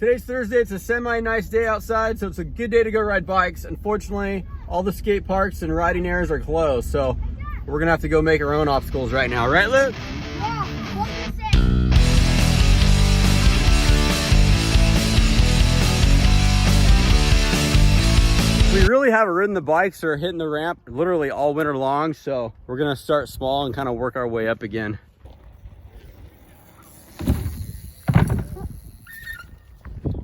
Today's Thursday. It's a semi-nice day outside, so it's a good day to go ride bikes. Unfortunately, all the skate parks and riding areas are closed, so we're gonna have to go make our own obstacles right now. Right, Luke? Yeah, what you say? We really haven't ridden the bikes or hitting the ramp literally all winter long, so we're gonna start small and kind of work our way up again.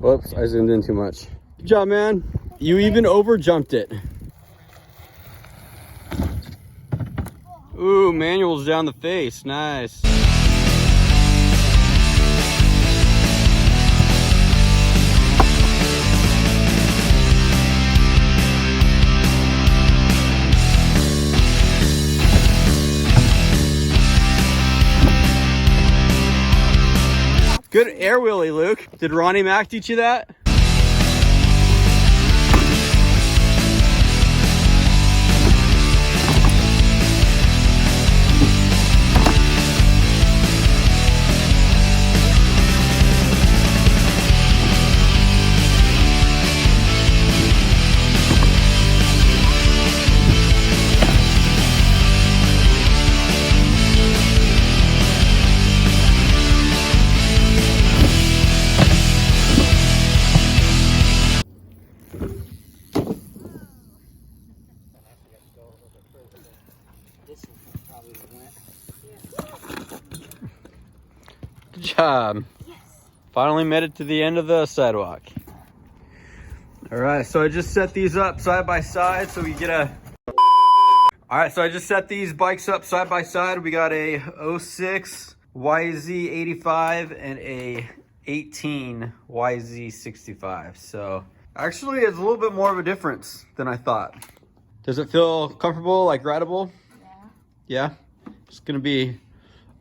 Whoops, I zoomed in too much. Good job, man. You even over jumped it. Ooh, manuals down the face, nice. Good air wheelie, Luke. Did Ronnie Mac teach you that? Good job. Yes. Finally made it to the end of the sidewalk. All right, so I just set these up side by side so we get a... All right, so I just set these bikes up side by side. We got a 06 YZ85 and a 18 YZ65. So actually it's a little bit more of a difference than I thought. Does it feel comfortable, like rideable? Yeah? It's gonna be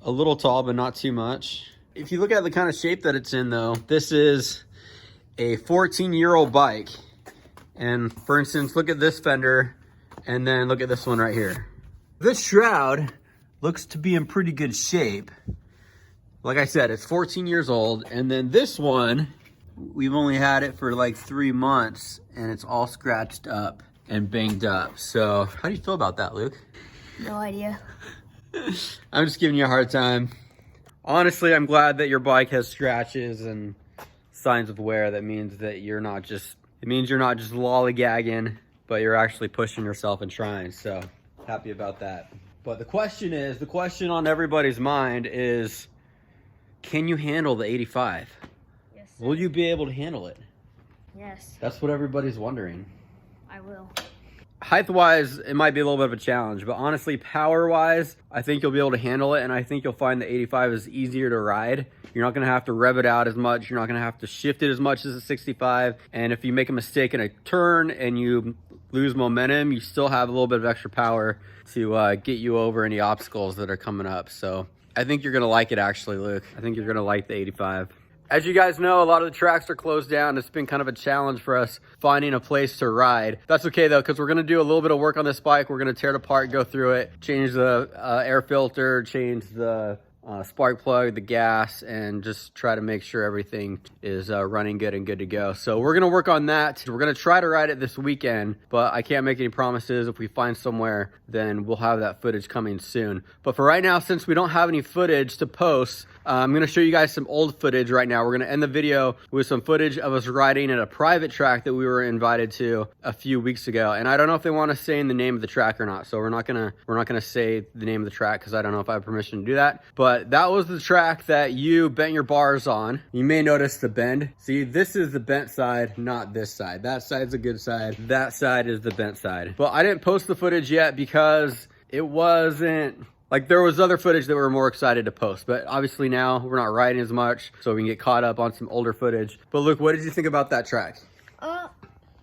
a little tall, but not too much. If you look at the kind of shape that it's in though, this is a 14-year-old bike. And for instance, look at this fender and then look at this one right here. This shroud looks to be in pretty good shape. Like I said, it's 14 years old. And then this one, we've only had it for like 3 months and it's all scratched up and banged up. So how do you feel about that, Luke? No idea. I'm just giving you a hard time. Honestly, I'm glad that your bike has scratches and signs of wear. That means that you're not just lollygagging, but you're actually pushing yourself and trying. So happy about that. But the question on everybody's mind is, can you handle the 85? Yes, sir. Will you be able to handle it? Yes, That's what everybody's wondering. I will. Height-wise, it might be a little bit of a challenge, but honestly, power-wise, I think you'll be able to handle it, and I think you'll find the 85 is easier to ride. You're not going to have to rev it out as much. You're not going to have to shift it as much as a 65, and if you make a mistake in a turn and you lose momentum, you still have a little bit of extra power to get you over any obstacles that are coming up. So I think you're going to like it, actually, Luke. I think you're going to like the 85. As you guys know, a lot of the tracks are closed down. It's been kind of a challenge for us finding a place to ride. That's okay though, because we're gonna do a little bit of work on this bike. We're gonna tear it apart, go through it, change the air filter, change the spark plug, the gas, and just try to make sure everything is running good and good to go. So we're gonna work on that. We're gonna try to ride it this weekend, but I can't make any promises. If we find somewhere, then we'll have that footage coming soon. But for right now, since we don't have any footage to post, I'm gonna show you guys some old footage right now. We're gonna end the video with some footage of us riding at a private track that we were invited to a few weeks ago. And I don't know if they want us saying the name of the track or not. So we're not gonna say the name of the track because I don't know if I have permission to do that. But that was the track that you bent your bars on. You may notice the bend. See, this is the bent side, not this side. That side's a good side. That side is the bent side. But I didn't post the footage yet because it wasn't... Like, there was other footage that we were more excited to post, but obviously now we're not riding as much, so we can get caught up on some older footage. But Luke, what did you think about that track? That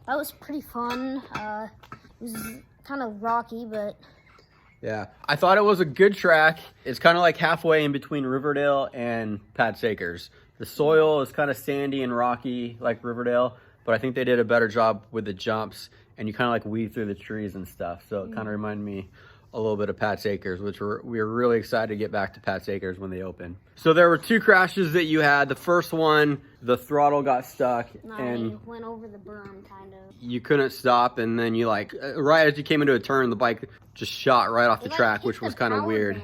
was pretty fun. It was kind of rocky, but... Yeah, I thought it was a good track. It's kind of like halfway in between Riverdale and Pat Sakers. The soil is kind of sandy and rocky like Riverdale, but I think they did a better job with the jumps, and you kind of like weave through the trees and stuff, so it kind of reminded me a little bit of Pat's Acres, which we're really excited to get back to Pat's Acres when they open. So there were 2 crashes that you had. The first one, the throttle got stuck and it went over the berm, kind of. you couldn't stop, and then you like, right as you came into a turn, the bike just shot right off the track, which was kind of weird.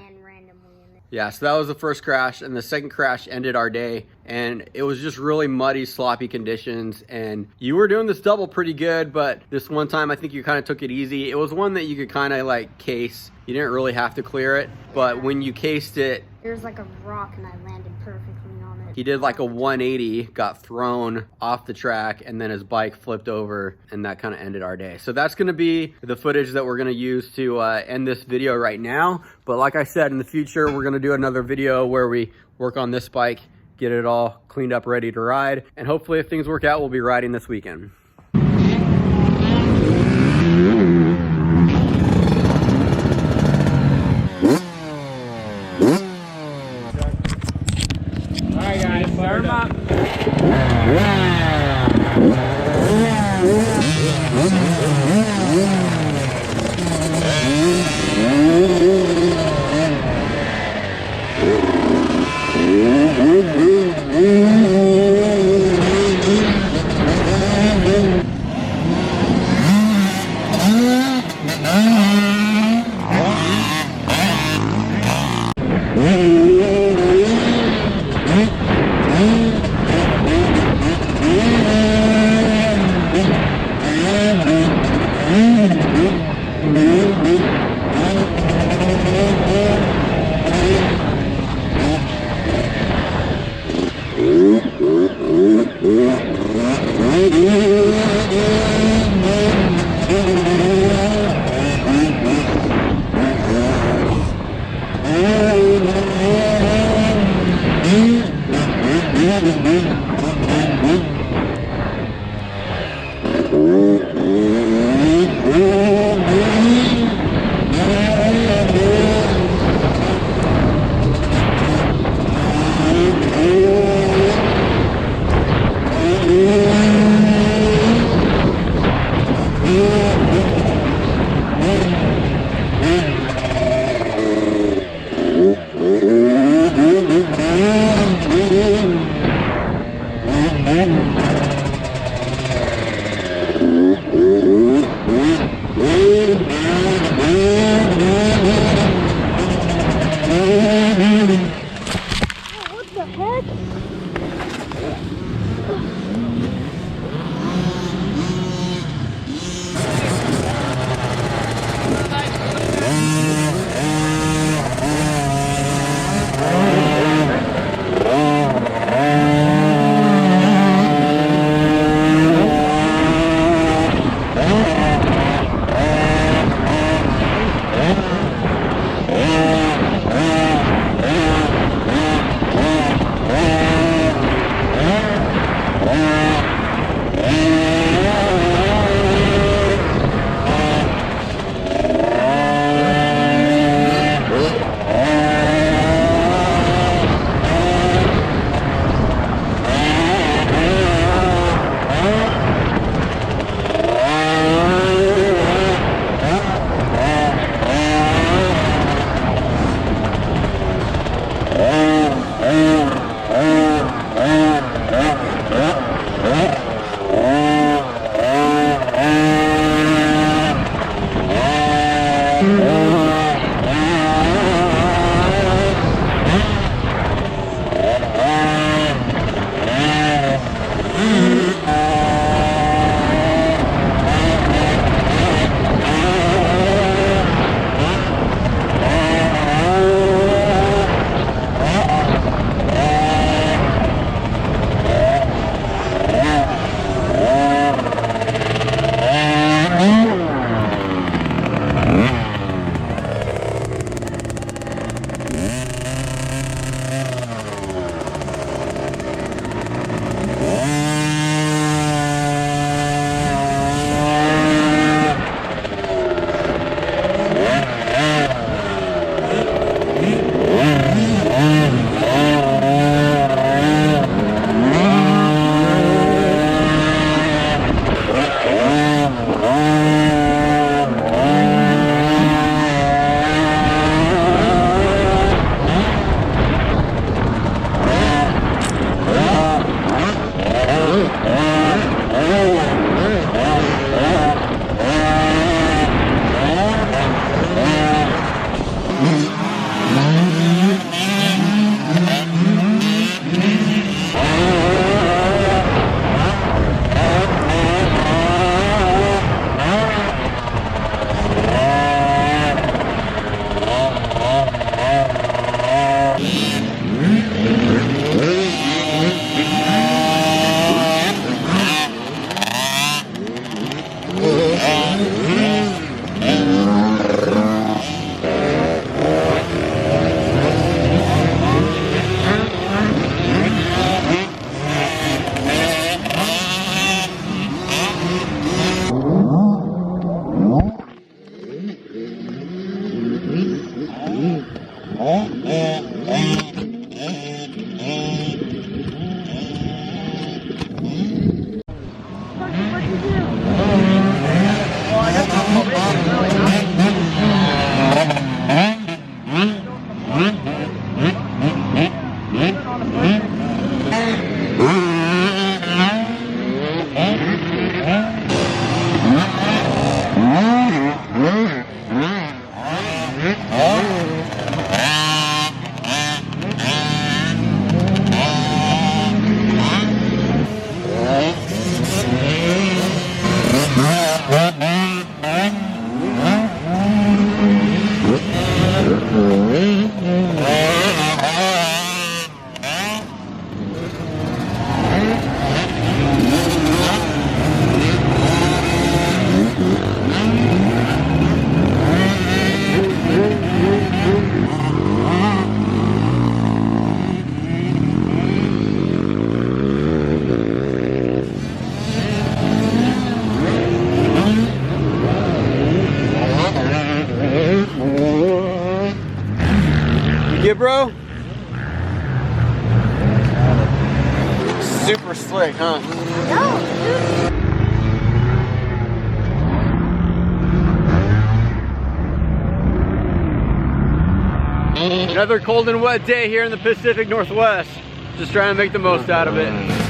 Yeah, so that was the first crash, and the second crash ended our day, and it was just really muddy, sloppy conditions, and you were doing this double pretty good, but this one time I think you kind of took it easy. It was one that you could kind of like case. You didn't really have to clear it, but when you cased it, there was like a rock and I landed perfectly on it. he did like a 180, got thrown off the track, and then his bike flipped over, and that kind of ended our day. So that's going to be the footage that we're going to use to end this video right now. But like I said, in the future, we're going to do another video where we work on this bike, get it all cleaned up, ready to ride. And hopefully if things work out, we'll be riding this weekend. Alright guys, start 'em up. What the heck? Yeah, bro? Super slick, huh? No, dude. Another cold and wet day here in the Pacific Northwest. Just trying to make the most out of it.